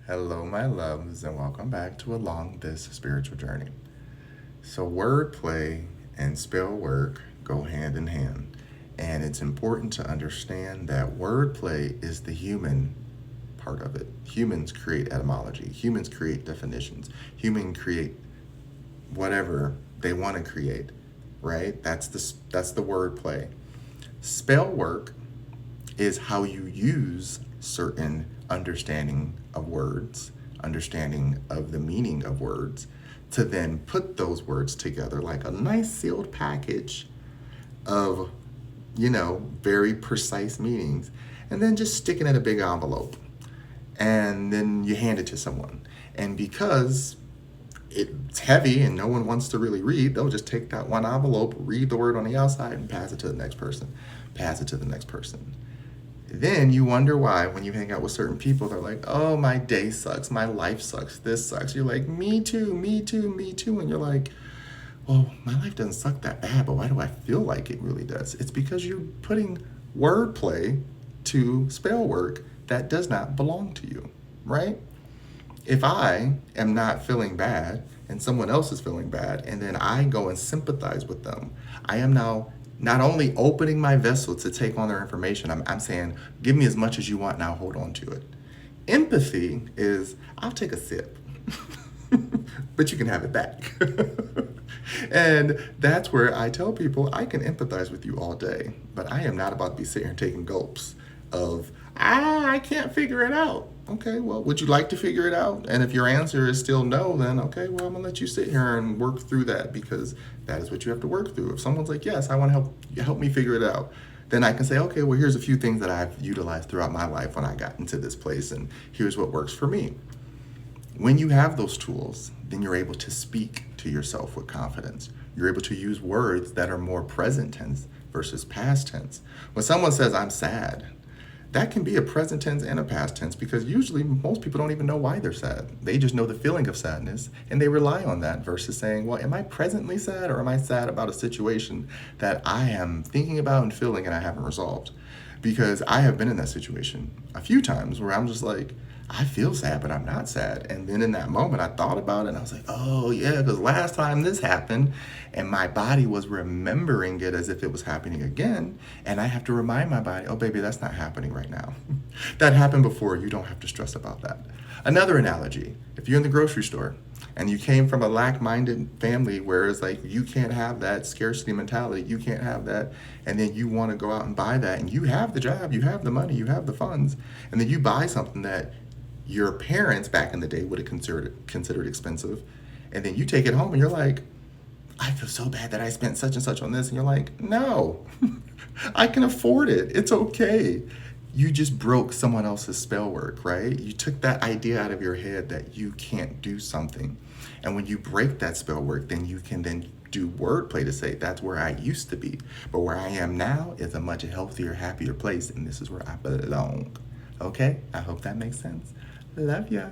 Hello, my loves, and welcome back to Along This Spiritual Journey. So, wordplay and spell work go hand in hand, and it's important to understand that wordplay is the human part of it. Humans create etymology, humans create definitions, humans create whatever they want to create, right? That's the wordplay. Spell work is how you use certain understanding of words, understanding of the meaning of words, to then put those words together like a nice sealed package of, very precise meanings, and then just stick it in a big envelope. And then you hand it to someone. And because it's heavy and no one wants to really read, they'll just take that one envelope, read the word on the outside, and pass it to the next person. Pass it to the next person. Then you wonder why when you hang out with certain people, they're like, oh, my day sucks, my life sucks, this sucks. You're like, me too, me too, me too. And you're like, well, my life doesn't suck that bad, but why do I feel like it really does? It's because you're putting wordplay to spell work that does not belong to you, right? If I am not feeling bad and someone else is feeling bad, and then I go and sympathize with them, I am now not only opening my vessel to take on their information, I'm saying, give me as much as you want, now hold on to it. Empathy is, I'll take a sip, but you can have it back. And that's where I tell people I can empathize with you all day, but I am not about to be sitting here taking gulps of, I can't figure it out. Okay, well, would you like to figure it out? And if your answer is still no, then okay, well, I'm gonna let you sit here and work through that, because that is what you have to work through. If someone's like, yes, I want to help me figure it out, then I can say, okay, well, here's a few things that I've utilized throughout my life when I got into this place, and here's what works for me. When you have those tools, then you're able to speak to yourself with confidence. You're able to use words that are more present tense versus past tense. When someone says, I'm sad, that can be a present tense and a past tense, because usually most people don't even know why they're sad. They just know the feeling of sadness and they rely on that, versus saying, well, am I presently sad, or am I sad about a situation that I am thinking about and feeling and I haven't resolved? Because I have been in that situation a few times where I'm just like, I feel sad, but I'm not sad. And then in that moment, I thought about it and I was like, oh, yeah, because last time this happened, and my body was remembering it as if it was happening again. And I have to remind my body, oh, baby, that's not happening right now. That happened before. You don't have to stress about that. Another analogy, if you're in the grocery store and you came from a lack-minded family where it's like, you can't have that scarcity mentality, you can't have that, and then you want to go out and buy that, and you have the job, you have the money, you have the funds, and then you buy something that your parents back in the day would have considered expensive, and then you take it home and you're like, I feel so bad that I spent such and such on this, and you're like, no, I can afford it, it's okay. You just broke someone else's spell work, right? You took that idea out of your head that you can't do something, and when you break that spell work, then you can then do wordplay to say, that's where I used to be, but where I am now is a much healthier, happier place, and this is where I belong. Okay, I hope that makes sense. Love ya.